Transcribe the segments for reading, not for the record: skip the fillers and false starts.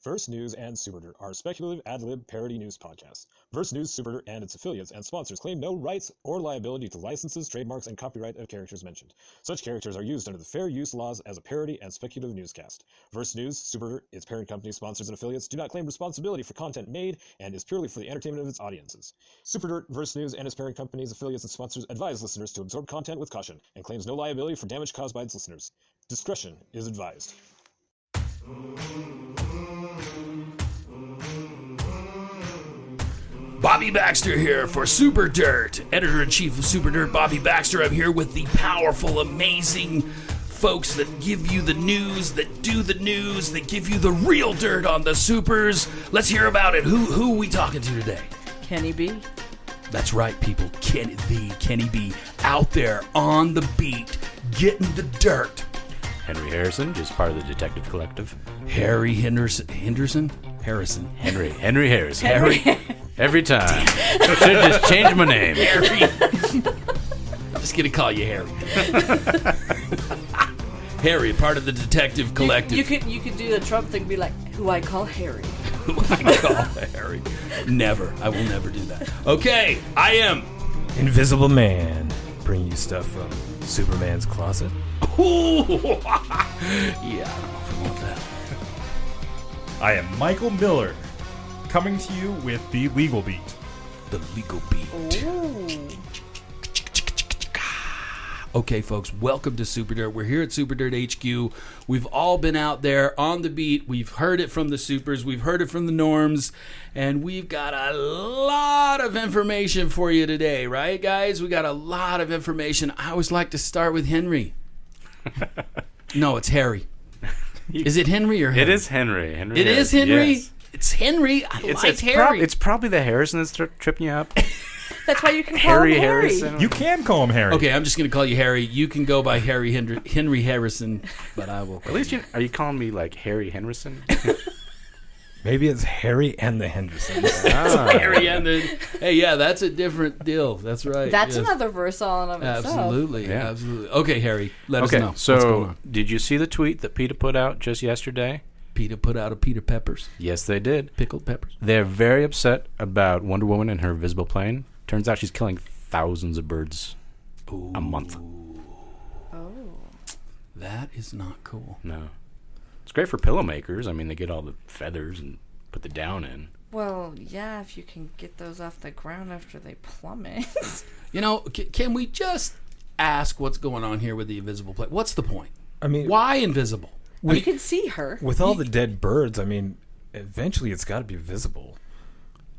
Verse News and Superdirt are speculative ad-lib parody news podcasts. Verse News, Superdirt, and its affiliates and sponsors claim no rights or liability to licenses, trademarks, and copyright of characters mentioned. Such characters are used under the fair use laws as a parody and speculative newscast. Verse News, Superdirt, its parent companies, sponsors, and affiliates do not claim responsibility for content made and is purely for the entertainment of its audiences. Superdirt, Verse News, and its parent companies, affiliates, and sponsors advise listeners to absorb content with caution and claims no liability for damage caused by its listeners. Discretion is advised. Bobby Baxter here for Super Dirt. Editor-in-Chief of Super Dirt, Bobby Baxter. I'm here with the powerful, amazing folks that give you the news, that do the news, that give you the real dirt on the supers. Let's hear about it. Who are we talking to today? Kenny B. That's right, people. Kenny B. Out there on the beat, getting the dirt. Henry Harrison, just part of the Detective Collective. Henry Harrison. Henry Harrison. Every time. Should just change my name. Harry. I'm just going to call you Harry. Harry, part of the Detective Collective. You could do the Trump thing and be like, who I call Harry. Who I call Harry. Never. I will never do that. Okay, I am Invisible Man, bringing you stuff from Superman's closet. Ooh. Yeah, I don't know if I want that. I am Michael Miller, coming to you with the Legal Beat. The Legal Beat. Ooh. Okay, folks, welcome to Super Dirt. We're here at Super Dirt HQ. We've all been out there on the beat. We've heard it from the supers. We've heard it from the norms. And we've got a lot of information for you today, right, guys? We got a lot of information. I always like to start with Henry. No, it's Harry. Is it Henry or Harry? It is Henry. It is Henry? Yes. It's Henry. I like Harry. It's probably the Harrison that's tripping you up. That's why you can call him Harry. Harrison. You can call him Harry. Okay, I'm just going to call you Harry. You can go by Henry Harrison, but I will. At least are you calling me like Harry Henderson? Maybe it's Harry and the Hendersons. Harry and the. Hey, yeah, that's a different deal. That's right. That's yes. another verse all in of itself. Absolutely, Yeah. absolutely. Okay, Harry, let us know. So what's going on. did you see the tweet that PETA put out just yesterday? PETA put out a Peter Peppers, Yes, they did. pickled peppers. They're very upset about Wonder Woman and her invisible plane. Turns out she's killing thousands of birds a month. Oh. That is not cool. No. It's great for pillow makers. I mean, they get all the feathers and put the down in. Well, yeah, if you can get those off the ground after they plummet. You know, can we just ask what's going on here with the invisible plane? What's the point? I mean, Why invisible? You can see her. with all the dead birds, I mean, eventually it's got to be visible.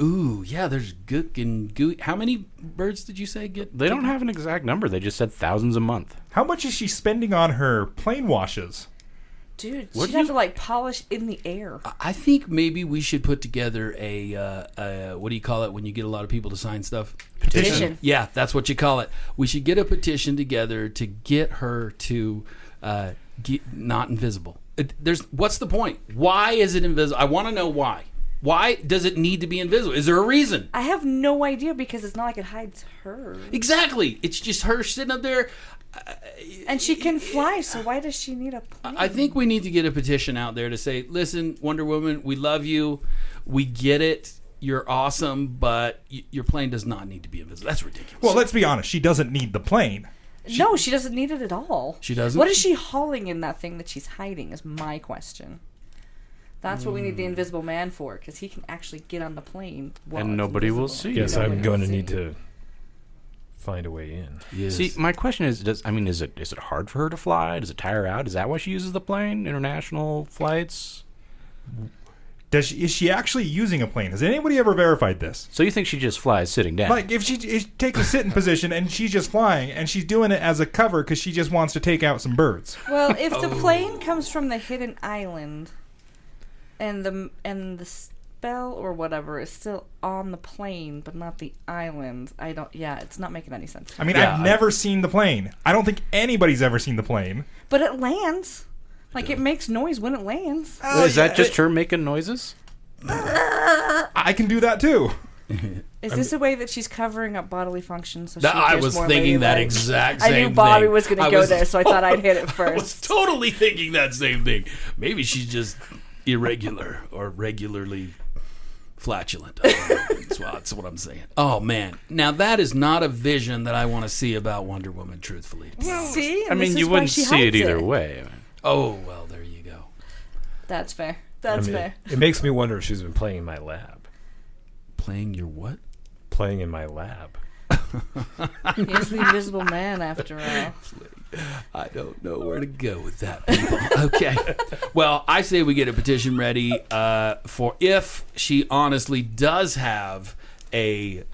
Ooh, yeah, there's gook and gooey. How many birds did you say get? They don't have an exact number. They just said thousands a month. How much is she spending on her plane washes? Dude, What she'd do have you- to, polish in the air. I think maybe we should put together a what do you call it when you get a lot of people to sign stuff? Petition. Yeah, that's what you call it. We should get a petition together to get her to get not invisible. What's the point? Why is it invisible? I want to know why. Why does it need to be invisible? Is there a reason? I have no idea because it's not like it hides her. Exactly. It's just her sitting up there. And she can fly, so why does she need a plane? I think we need to get a petition out there to say, listen, Wonder Woman, we love you. We get it. You're awesome, but your plane does not need to be invisible. That's ridiculous. Well, let's be honest. She doesn't need the plane. No, she doesn't need it at all. She doesn't? What is she hauling in that thing that she's hiding is my question. That's what we need the Invisible Man for, because he can actually get on the plane. while And it's nobody will invisible. see. Guess Nobody I'm going to will need see. to find a way in. Yes. See, my question is, is it hard for her to fly? Does it tire her out? Is that why she uses the plane? International flights? Is she actually using a plane? Has anybody ever verified this? So you think she just flies sitting down? Like, if she takes a sitting position and she's just flying, and she's doing it as a cover because she just wants to take out some birds. Well, if the plane comes from the hidden island, and the spell or whatever is still on the plane, but not the island, it's not making any sense. I mean, Yeah, I've never seen the plane. I don't think anybody's ever seen the plane. But it lands. Like, it makes noise when it lands. Is that just her making noises? I can do that too. Is this a way that she's covering up bodily functions? So I she was more thinking that ladylike? exact I same knew Bobby thing. was going I to go was there, so I thought I'd hit it I was first. totally thinking that same thing. Maybe she's just irregular or regularly flatulent. That's what I'm saying. Oh, man. Now, that is not a vision that I want to see about Wonder Woman, truthfully. See? I mean, you wouldn't see it either way. Oh, well, there you go. That's fair. That's fair. It makes me wonder if she's been playing in my lab. Playing your what? Playing in my lab. He's the Invisible Man, after all. I don't know where to go with that, people. Okay. Well, I say we get a petition ready for if she honestly does have a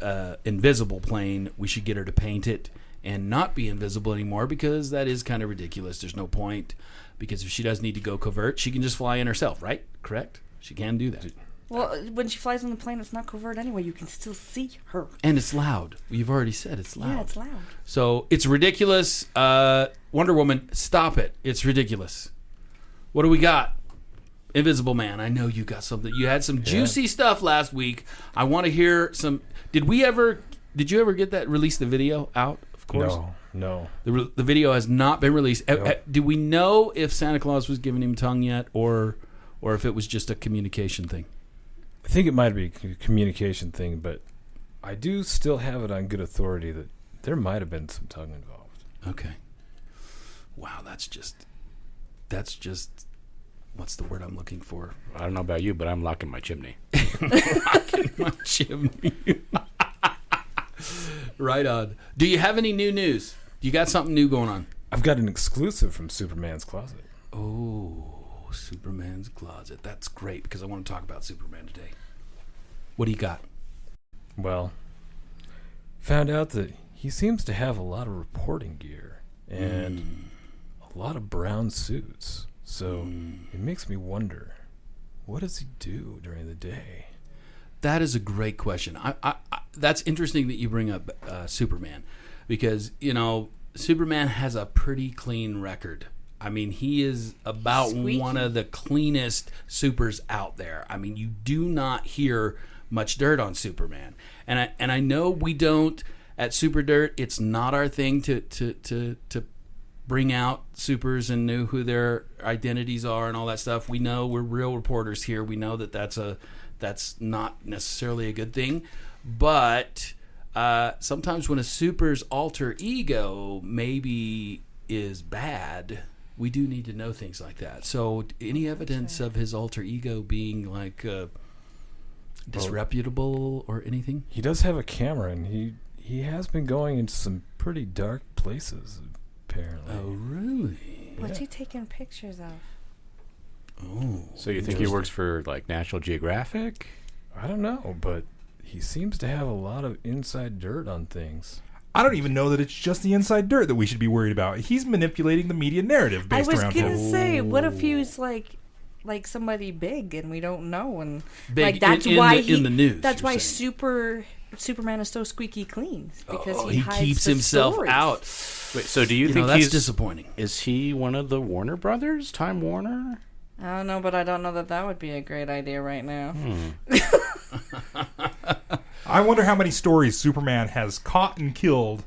invisible plane, we should get her to paint it and not be invisible anymore, because that is kind of ridiculous. There's no point, because if she does need to go covert, she can just fly in herself, right? Correct? She can do that. Well, when she flies on the plane, it's not covert anyway. You can still see her. And it's loud. You've already said it's loud. Yeah, it's loud. So it's ridiculous. Wonder Woman, stop it. It's ridiculous. What do we got? Invisible Man. I know you got something. You had some juicy stuff last week. I want to hear some. Did you ever get that? Release the video out? Of course. No. The video has not been released. Nope. Do we know if Santa Claus was giving him tongue yet, or if it was just a communication thing? I think it might be a communication thing, but I do still have it on good authority that there might have been some tongue involved. Okay. Wow, that's just what's the word I'm looking for? I don't know about you, but I'm locking my chimney. Locking my chimney. Right on. Do you have any new news? You got something new going on? I've got an exclusive from Superman's Closet. Oh, Superman's Closet. That's great, because I want to talk about Superman today. What do you got? Well, found out that he seems to have a lot of reporting gear and a lot of brown suits. So it makes me wonder, what does he do during the day? That is a great question. I that's interesting that you bring up Superman, because, Superman has a pretty clean record. I mean, he is about Squeaky. one of the cleanest supers out there. I mean, you do not hear much dirt on Superman. And I know we don't at Super Dirt. It's not our thing to bring out supers and know who their identities are and all that stuff. We know we're real reporters here. We know that that's not necessarily a good thing. But sometimes when a super's alter ego maybe is bad, we do need to know things like that. So any evidence of his alter ego being like disreputable or anything? He does have a camera, and he has been going into some pretty dark places, apparently. Oh, really? What's he taking pictures of? Oh. So you think he works for, like, National Geographic? I don't know, but he seems to have a lot of inside dirt on things. I don't even know that it's just the inside dirt that we should be worried about. He's manipulating the media narrative based I was around gonna him. say, what if he was like somebody big and we don't know, and Big like that's in why the news, That's you're why saying. Superman is so squeaky clean, because He hides keeps the himself stories. out. Wait, so do you think that's he's disappointing? Is he one of the Warner Brothers? Time Warner? I don't know, but I don't know that would be a great idea right now. I wonder how many stories Superman has caught and killed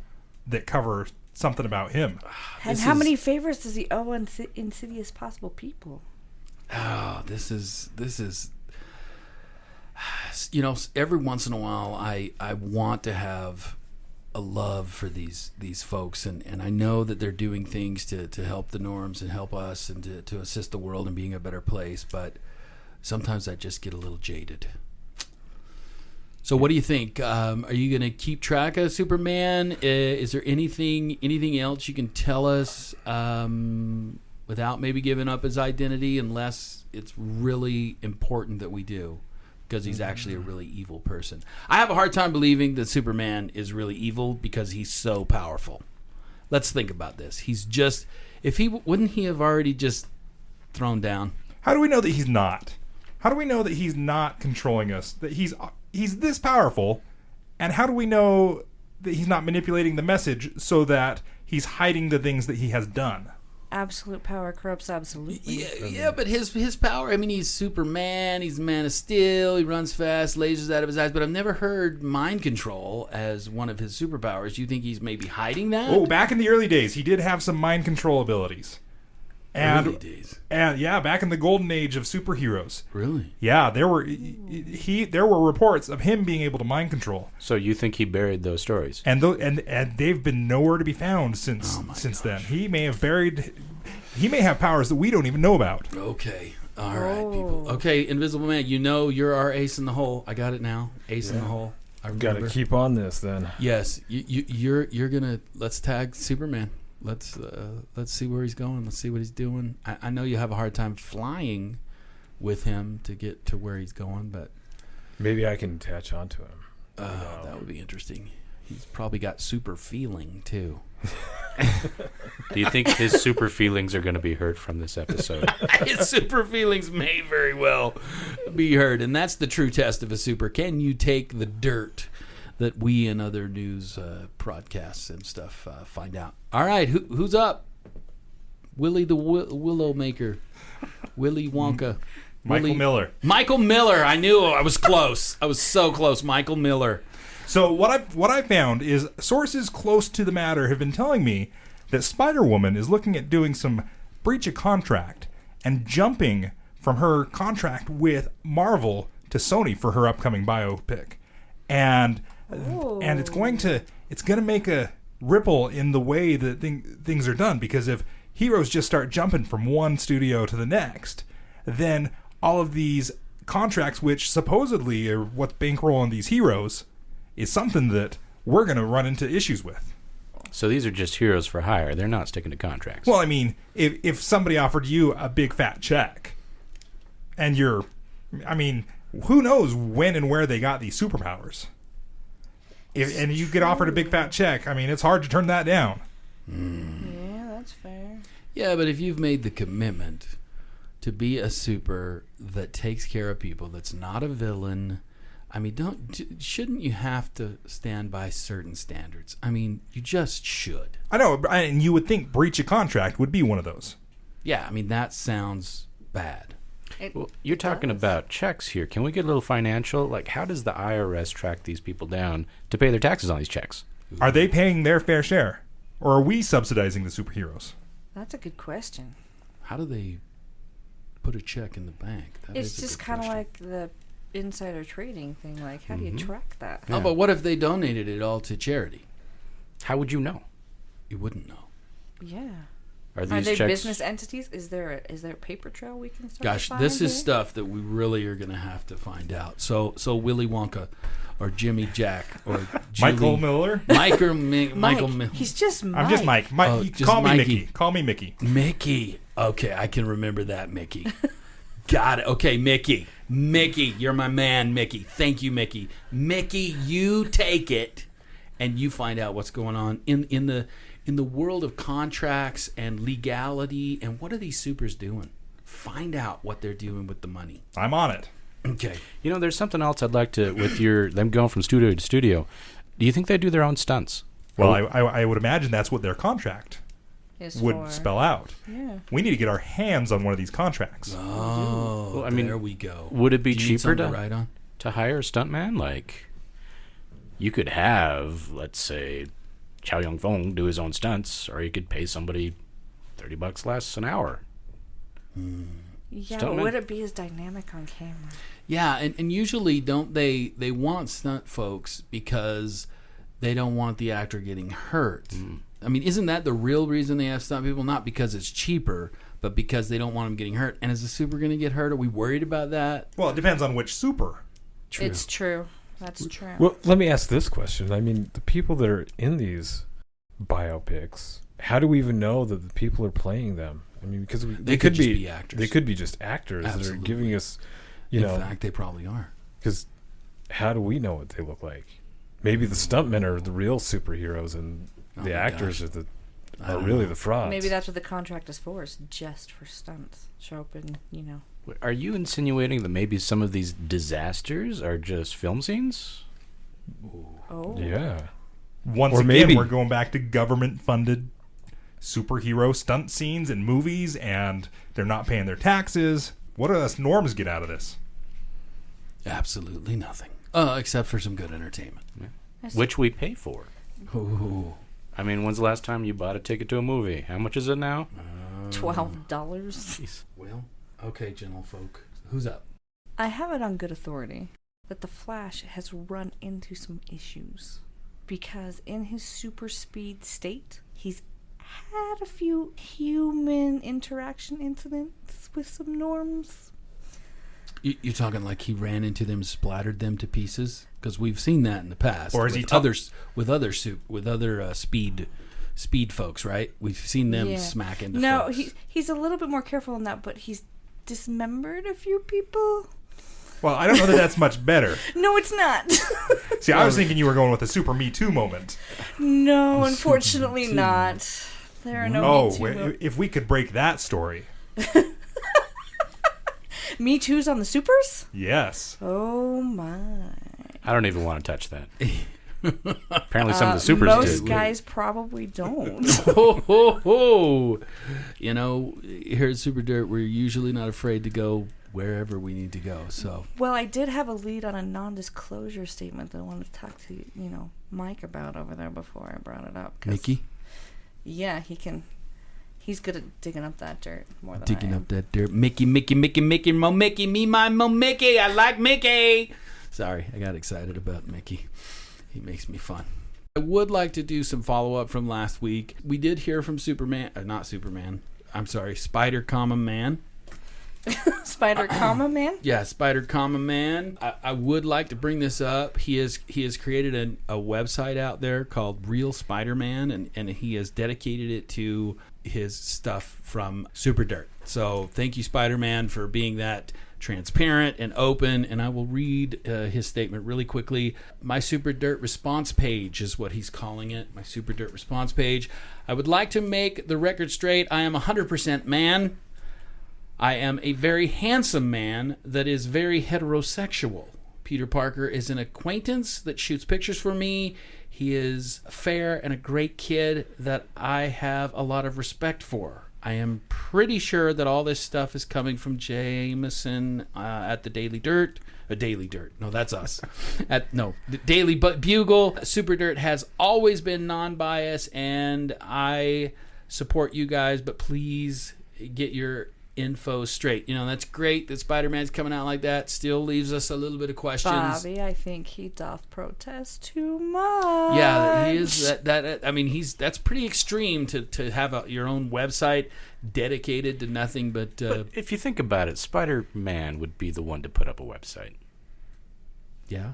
that cover something about him. And how many favors does he owe insidious possible people? Oh, this is every once in a while I want to have a love for these folks, and I know that they're doing things to help the norms and help us and to assist the world in being a better place, but sometimes I just get a little jaded. So what do you think? Are you going to keep track of Superman? Is there anything else you can tell us without maybe giving up his identity, unless it's really important that we do, because he's actually a really evil person? I have a hard time believing that Superman is really evil because he's so powerful. Let's think about this. Wouldn't he have already just thrown down? How do we know that he's not? How do we know that he's not controlling us? That he's this powerful, and how do we know that he's not manipulating the message so that he's hiding the things that he has done? Absolute power corrupts absolutely. Yeah, but his power, I mean, he's Superman, he's Man of Steel, he runs fast, lasers out of his eyes, but I've never heard mind control as one of his superpowers. Do you think he's maybe hiding that? Oh, back in the early days, he did have some mind control abilities. Early days. And yeah, back in the golden age of superheroes. Really? Yeah, there were reports of him being able to mind control. So you think he buried those stories? And they've been nowhere to be found since then. He may have powers that we don't even know about. Okay. All right, people. Okay, Invisible Man, you're our ace in the hole. I got it now. Ace in the hole. I remember. Got to keep on this then. Yes, you're gonna. Let's tag Superman. Let's see where he's going. Let's see what he's doing. I know you have a hard time flying with him to get to where he's going, but maybe I can attach onto him. That would be interesting. He's probably got super feeling too. Do you think his super feelings are going to be hurt from this episode? His super feelings may very well be hurt, and that's the true test of a super. Can you take the dirt that we and other news broadcasts and stuff find out? All right, who's up? Willie the Willow Maker, Willy Wonka, Miller. Michael Miller. I knew I was close. I was so close. Michael Miller. So what I found is sources close to the matter have been telling me that Spider-Woman is looking at doing some breach of contract and jumping from her contract with Marvel to Sony for her upcoming biopic, and it's going to make a ripple in the way that things are done, because if heroes just start jumping from one studio to the next, then all of these contracts, which supposedly are what's bankrolling these heroes, is something that we're going to run into issues with. So these are just heroes for hire. They're not sticking to contracts. Well, I mean, if somebody offered you a big fat check, and who knows when and where they got these superpowers? And you get offered a big fat check, it's hard to turn that down. Yeah, that's fair. Yeah, but if you've made the commitment to be a super that takes care of people, that's not a villain, shouldn't you have to stand by certain standards? You just should. I know, and you would think breach of contract would be one of those. Yeah, that sounds bad. Well, you're talking about checks here. Can we get a little financial? Like, how does the IRS track these people down to pay their taxes on these checks? Are they paying their fair share? Or are we subsidizing the superheroes? That's a good question. How do they put a check in the bank? It's just kind of like the insider trading thing. Like, how do you track that? Oh, but what if they donated it all to charity? How would you know? You wouldn't know. Yeah. Are they checks business entities? Is there a paper trail we can start? Gosh, this is stuff that we really are going to have to find out. So Willy Wonka, or Jimmy Jack, or Michael Miller, Michael Miller. He's just Mike. I'm just Mike. Call me Mickey. Call me Mickey. Mickey. Okay, I can remember that, Mickey. Got it. Okay, Mickey. Mickey, you're my man, Mickey. Thank you, Mickey. Mickey, you take it, and you find out what's going on in the world of contracts and legality. And what are these supers doing? Find out what they're doing with the money. I'm on it. Okay. There's something else I'd like to, with them going from studio to studio. Do you think they do their own stunts? Well, I would imagine that's what their contract would spell out. Yeah. We need to get our hands on one of these contracts. Oh, well, there we go. Would it be cheaper to hire a stuntman? Like, you could have, let's say, Chow Yun-fong do his own stunts, or you could pay somebody $30 less an hour. Yeah, but would it be as dynamic on camera? Yeah, and usually don't they want stunt folks because they don't want the actor getting hurt. Isn't that the real reason they have stunt people? Not because it's cheaper, but because they don't want them getting hurt. And is the super going to get hurt? Are we worried about that? Well, it depends on which super. True. It's true. That's true. Well, let me ask this question. The people that are in these biopics, how do we even know that the people are playing them? Because they could be actors. They could be just actors that are giving us, In fact, they probably are. Because how do we know what they look like? Maybe the stuntmen are the real superheroes, and the actors are really the frauds. Maybe that's what the contract is for. It's just for stunts. Show up and Are you insinuating that maybe some of these disasters are just film scenes? Oh. Yeah. Once again, we're going back to government-funded superhero stunt scenes in movies, and they're not paying their taxes. What do us norms get out of this? Absolutely nothing. Except for some good entertainment. Which we pay for. Ooh. I mean, when's the last time you bought a ticket to a movie? How much is it now? $12. Jeez. Well, okay, gentlefolk. Who's up? I have it on good authority that the Flash has run into some issues because in his super speed state, he's had a few human interaction incidents with some norms. You're talking like he ran into them, splattered them to pieces? Because we've seen that in the past. Or is with he others with other speed folks, right? We've seen them smack into folks. He's a little bit more careful in that, but he's dismembered a few people. Well, I don't know that that's much better. No, it's not. See, I was thinking you were going with a Super Me Too moment. No, unfortunately not. There are no Me Too moments. If we could break that story. Me Too's on the supers? Yes. Oh, my. I don't even want to touch that. Apparently some of the supers most do. guys probably don't. You know, here at Super Dirt, we're usually not afraid to go wherever we need to go. So, well, I did have a lead on a non-disclosure statement that I wanted to talk to, Mike about over there before I brought it up. Mickey? Yeah, he's good at digging up that dirt more than Digging I am. up that dirt. Mickey, Mo Mickey, me, my Mo Mickey. I like Mickey. Sorry, I got excited about Mickey. He makes me fun. I would like to do some follow-up from last week. We did hear from Spider, Man. Spider, Man? Yeah, Spider, Man. I would like to bring this up. He has created a website out there called Real Spider-Man, and he has dedicated it to his stuff from Super Dirt. So thank you, Spider-Man, for being that transparent and open. And I will read his statement really quickly. My Super Dirt response page is what he's calling it. My Super Dirt response page. I would like to make the record straight. I am 100% man. I am a very handsome man that is very heterosexual. Peter Parker is an acquaintance that shoots pictures for me. He is fair and a great kid that I have a lot of respect for. I am pretty sure that all this stuff is coming from Jameson at the Daily Dirt. Daily Dirt. No, that's us. The Daily Bugle. Super Dirt has always been non-biased, and I support you guys, but please get your info straight. That's great that Spider-Man's coming out like that. Still leaves us a little bit of questions. Bobby, I think he doth protest too much. Yeah, he is. I mean, that's pretty extreme to have your own website dedicated to nothing but if you think about it, Spider-Man would be the one to put up a website. Yeah.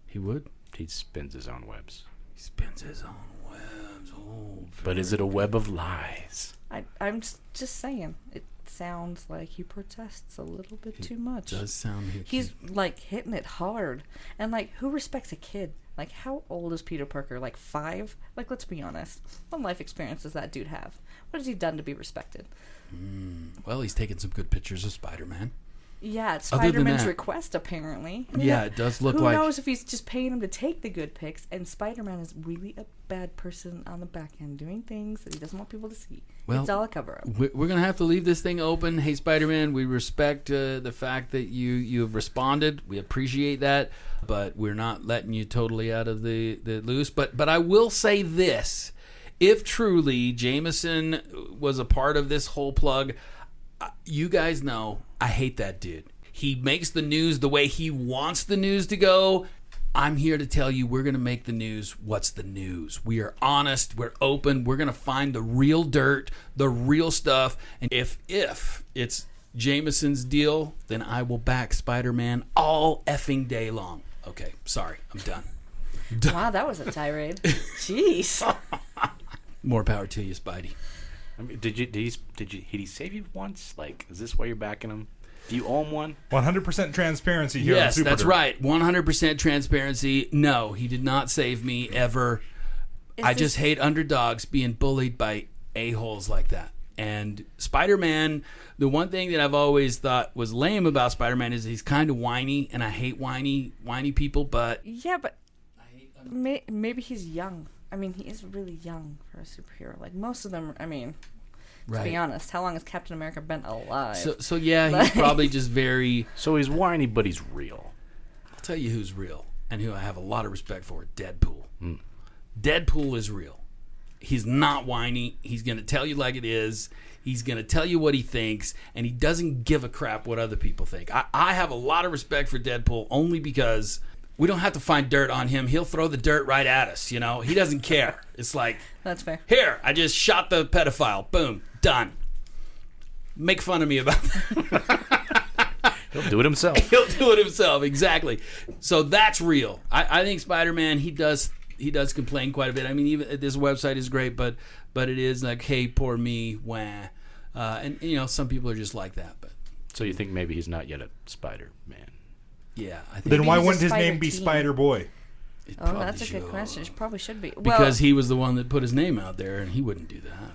He would. He spins his own webs. He spins his own webs. Oh, but is it a web of lies? I'm just saying. It sounds like he protests a little bit too much. It does sound like he's like hitting it hard. And like, who respects a kid? Like, how old is Peter Parker? Like 5? Like, let's be honest. What life experience does that dude have? What has he done to be respected? Well, he's taken some good pictures of Spider-Man. Yeah, it's Other than Spider-Man's that- request, apparently. Yeah, it does look Who like... knows if he's just paying him to take the good pics, and Spider-Man is really a bad person on the back end doing things that he doesn't want people to see. Well, it's all a cover-up. We're going to have to leave this thing open. Hey, Spider-Man, we respect the fact that you have responded. We appreciate that, but we're not letting you totally out of the loose. But I will say this. If truly Jameson was a part of this whole plug, you guys know I hate that dude. He makes the news the way he wants the news to go. I'm here to tell you we're going to make the news. What's the news? We are honest. We're open. We're going to find the real dirt, the real stuff. And if it's Jameson's deal, then I will back Spider-Man all effing day long. Okay, sorry. I'm done. Wow, that was a tirade. Jeez. More power to you, Spidey. I mean, did he save you once? Like, is this why you're backing him? Do you owe him one? 100% transparency here. Yes, on Super that's Dirt. right. 100% transparency. No, he did not save me ever. I just hate underdogs being bullied by a-holes like that. And Spider-Man, the one thing that I've always thought was lame about Spider-Man is he's kind of whiny, and I hate whiny people, but... Yeah, but maybe he's young. I mean, he is really young for a superhero. Like, most of them, I mean... Right. To be honest, how long has Captain America been alive? So yeah, he's probably just very... So he's whiny, but he's real. I'll tell you who's real and who I have a lot of respect for, Deadpool. Deadpool is real. He's not whiny. He's going to tell you like it is. He's going to tell you what he thinks, and he doesn't give a crap what other people think. I have a lot of respect for Deadpool only because we don't have to find dirt on him. He'll throw the dirt right at us, you know? He doesn't care. It's like, That's fair. here, I just shot the pedophile. Boom, done. Make fun of me about that. He'll do it himself. He'll do it himself, exactly. So that's real. I think Spider-Man, he does complain quite a bit. I mean, even this website is great, but it is like, hey, poor me, wah. And, you know, some people are just like that. But So you think maybe he's not yet a Spider-Man? yeah, I think Then why he's a wouldn't his Spider name be Teen. Spider-Boy? it Oh, probably that's a good should. question. It probably should be. Because he was the one that put his name out there, and he wouldn't do that.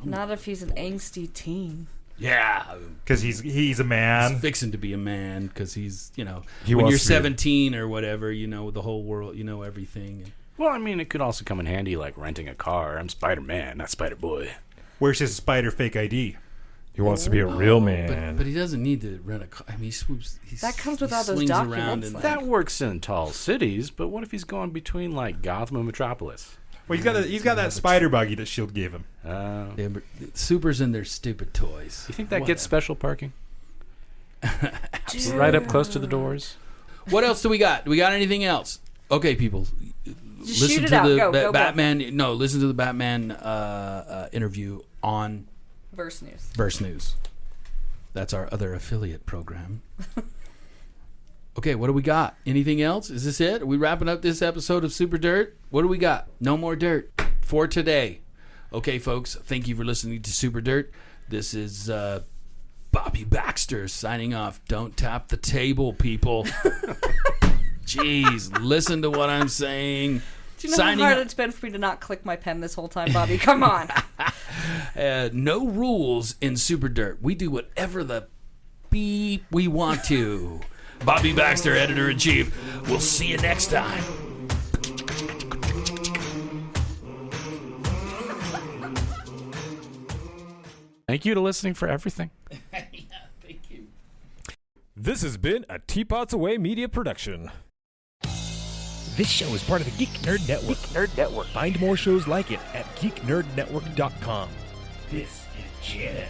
Not if he's an angsty teen. Yeah, Because he's a he's man. fixing to be a man because he's, you know, He when you're wants to be- 17 or whatever, you know, the whole world, you know everything. Well, I mean, it could also come in handy like renting a car. I'm Spider-Man, not Spider-Boy. Where's his spider fake ID? He wants to be a real man. But he doesn't need to rent a car. I mean, he swoops. That comes with he all those slings documents, around and like- That works in tall cities, but what if he's going between like Gotham and Metropolis? Well, he's got that spider buggy that Shield gave him. supers and their stupid toys. You think that gets Whatever. special parking? Right up close to the doors? What else do we got? Do we got anything else? Okay, people. Just listen shoot it to out. the Go. Batman. No, listen to the Batman interview on Verse News. Verse News. That's our other affiliate program. Okay, what do we got? Anything else? Is this it? Are we wrapping up this episode of Super Dirt? What do we got? No more dirt for today. Okay, folks, thank you for listening to Super Dirt. This is Bobby Baxter signing off. Don't tap the table, people. Jeez, listen to what I'm saying. Do you know how hard it's been for me to not click my pen this whole time, Bobby? Come on. No rules in Super Dirt. We do whatever the beep we want to. Bobby Baxter, Editor-in-Chief. We'll see you next time. Thank you to listening for everything. Thank you. This has been a Teapots Away Media production. This show is part of the Geek Nerd Network. Find more shows like it at geeknerdnetwork.com. This is Jen.